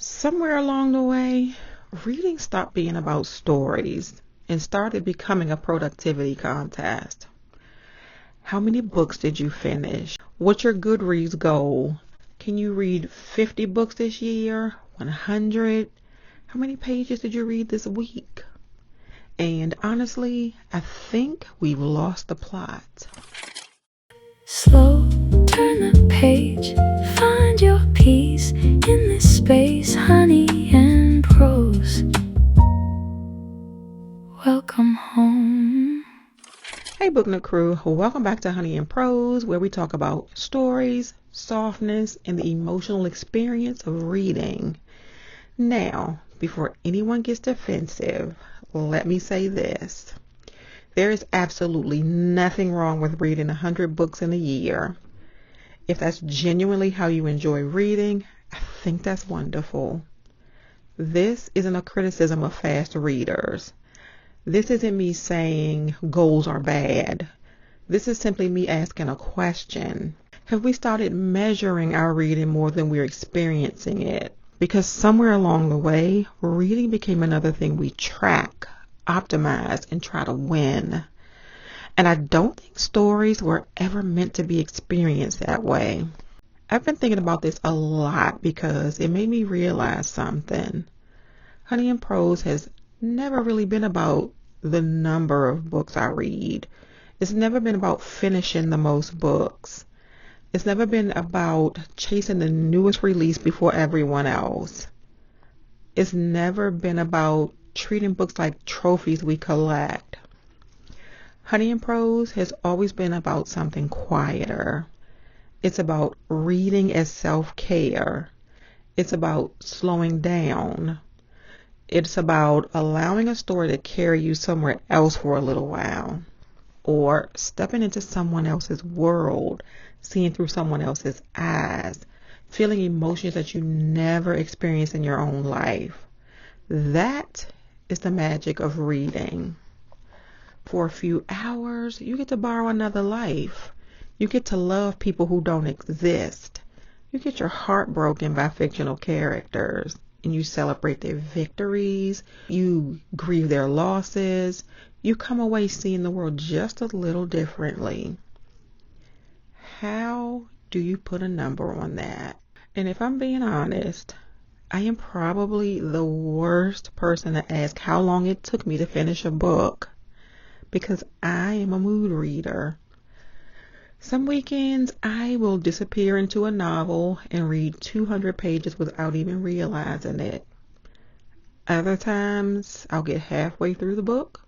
Somewhere along the way, reading stopped being about stories and started becoming a productivity contest. How many books did you finish? What's your Goodreads goal? Can you read 50 books this year? 100? How many pages did you read this week? And honestly, I think we've lost the plot. Slow, turn the page, find your peace in this space, honey and prose. Welcome home. Hey Book Nook crew, welcome back to Honey and Prose, where we talk about stories, softness, and the emotional experience of reading. Now, before anyone gets defensive, let me say this. There is absolutely nothing wrong with reading 100 books in a year. If that's genuinely how you enjoy reading, I think that's wonderful. This isn't a criticism of fast readers. This isn't me saying goals are bad. This is simply me asking a question. Have we started measuring our reading more than we're experiencing it? Because somewhere along the way, reading became another thing we track, optimize, and try to win. And I don't think stories were ever meant to be experienced that way. I've been thinking about this a lot because it made me realize something. Honey and Prose has never really been about the number of books I read. It's never been about finishing the most books. It's never been about chasing the newest release before everyone else. It's never been about treating books like trophies we collect. Honey and Prose has always been about something quieter. It's about reading as self-care. It's about slowing down. It's about allowing a story to carry you somewhere else for a little while, or stepping into someone else's world, seeing through someone else's eyes, feeling emotions that you never experience in your own life. That is the magic of reading. For a few hours, you get to borrow another life. You get to love people who don't exist. You get your heart broken by fictional characters, and you celebrate their victories. You grieve their losses. You come away seeing the world just a little differently. How do you put a number on that? And if I'm being honest, I am probably the worst person to ask how long it took me to finish a book, because I am a mood reader. Some weekends I will disappear into a novel and read 200 pages without even realizing it. Other times I'll get halfway through the book,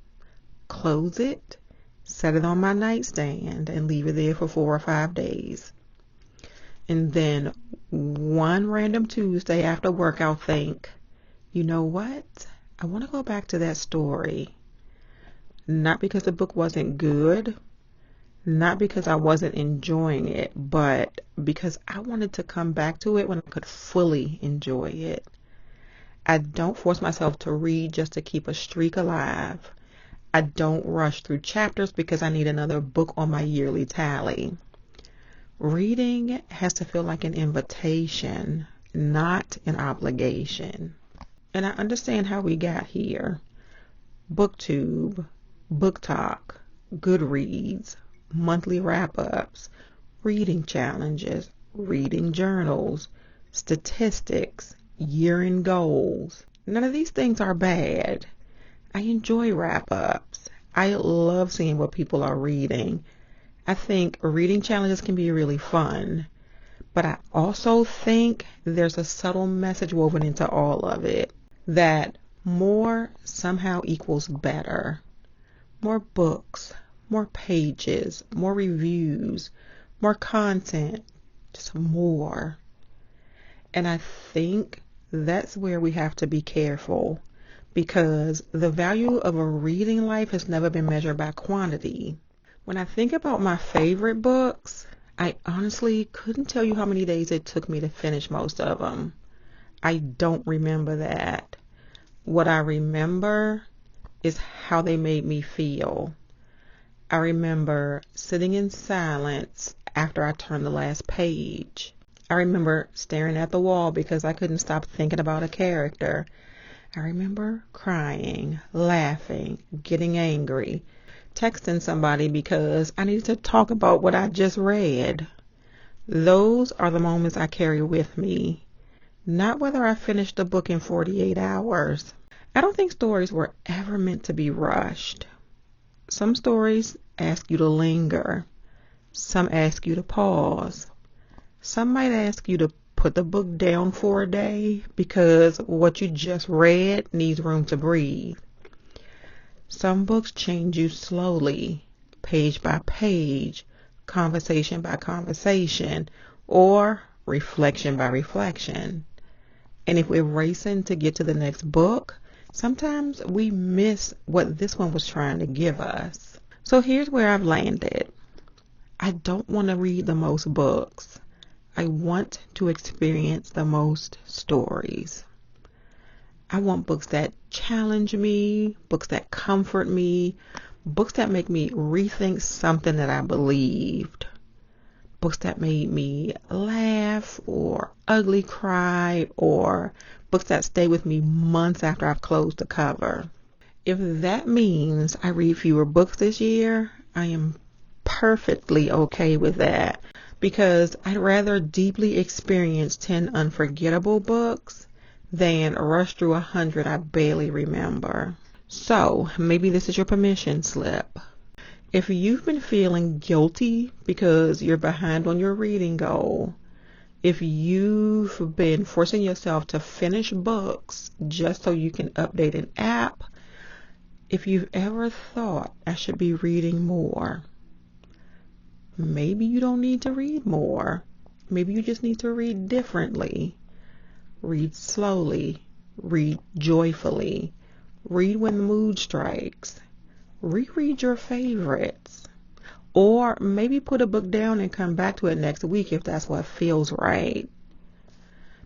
close it, set it on my nightstand, and leave it there for 4 or 5 days. And then one random Tuesday after work I'll think, you know what? I want to go back to that story. Not because the book wasn't good, not because I wasn't enjoying it, but because I wanted to come back to it when I could fully enjoy it. I don't force myself to read just to keep a streak alive. I don't rush through chapters because I need another book on my yearly tally. Reading has to feel like an invitation, not an obligation. And I understand how we got here. BookTube, Book Talk, Goodreads, monthly wrap-ups, reading challenges, reading journals, statistics, year-end goals. None of these things are bad. I enjoy wrap-ups. I love seeing what people are reading. I think reading challenges can be really fun, but I also think there's a subtle message woven into all of it, that more somehow equals better. More books, more pages, more reviews, more content, just more. And I think that's where we have to be careful, because the value of a reading life has never been measured by quantity. When I think about my favorite books, I honestly couldn't tell you how many days it took me to finish most of them. I don't remember that. What I remember is how they made me feel. I remember sitting in silence after I turned the last page. I remember staring at the wall because I couldn't stop thinking about a character. I remember crying, laughing, getting angry, texting somebody because I needed to talk about what I just read. Those are the moments I carry with me, not whether I finished the book in 48 hours. I don't think stories were ever meant to be rushed. Some stories ask you to linger. Some ask you to pause. Some might ask you to put the book down for a day because what you just read needs room to breathe. Some books change you slowly, page by page, conversation by conversation, or reflection by reflection. And if we're racing to get to the next book, sometimes we miss what this one was trying to give us. So here's where I've landed. I don't want to read the most books. I want to experience the most stories. I want books that challenge me, books that comfort me, books that make me rethink something that I believed, books that made me laugh or ugly cry, or books that stay with me months after I've closed the cover. If that means I read fewer books this year, I am perfectly okay with that, because I'd rather deeply experience 10 unforgettable books than rush through 100 I barely remember. So maybe this is your permission slip. If you've been feeling guilty because you're behind on your reading goal, if you've been forcing yourself to finish books just so you can update an app, if you've ever thought I should be reading more, maybe you don't need to read more. Maybe you just need to read differently. Read slowly. Read joyfully. Read when the mood strikes. Reread your favorites. Or maybe put a book down and come back to it next week if that's what feels right.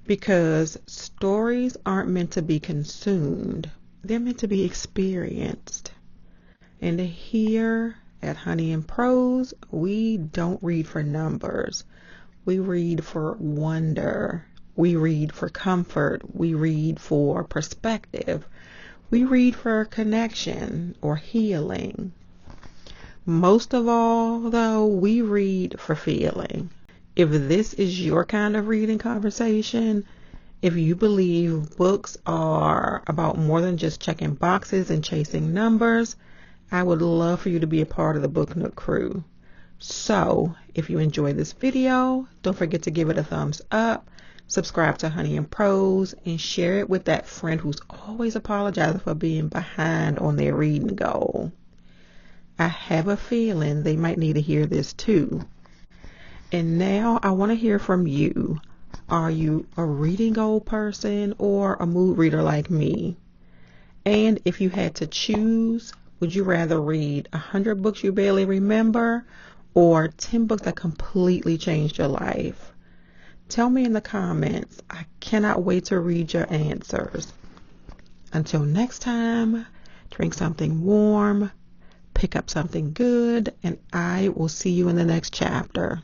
Because stories aren't meant to be consumed. They're meant to be experienced. And here at Honey Prose, we don't read for numbers. We read for wonder. We read for comfort. We read for perspective. We read for connection or healing. Most of all, though, we read for feeling. If this is your kind of reading conversation, if you believe books are about more than just checking boxes and chasing numbers, I would love for you to be a part of the Book Nook crew. So, if you enjoyed this video, don't forget to give it a thumbs up, subscribe to Honey Prose, and share it with that friend who's always apologizing for being behind on their reading goal. I have a feeling they might need to hear this too. And now I want to hear from you. Are you a reading goal person or a mood reader like me? And if you had to choose, would you rather read 100 books you barely remember or 10 books that completely changed your life? Tell me in the comments. I cannot wait to read your answers. Until next time, drink something warm, pick up something good, and I will see you in the next chapter.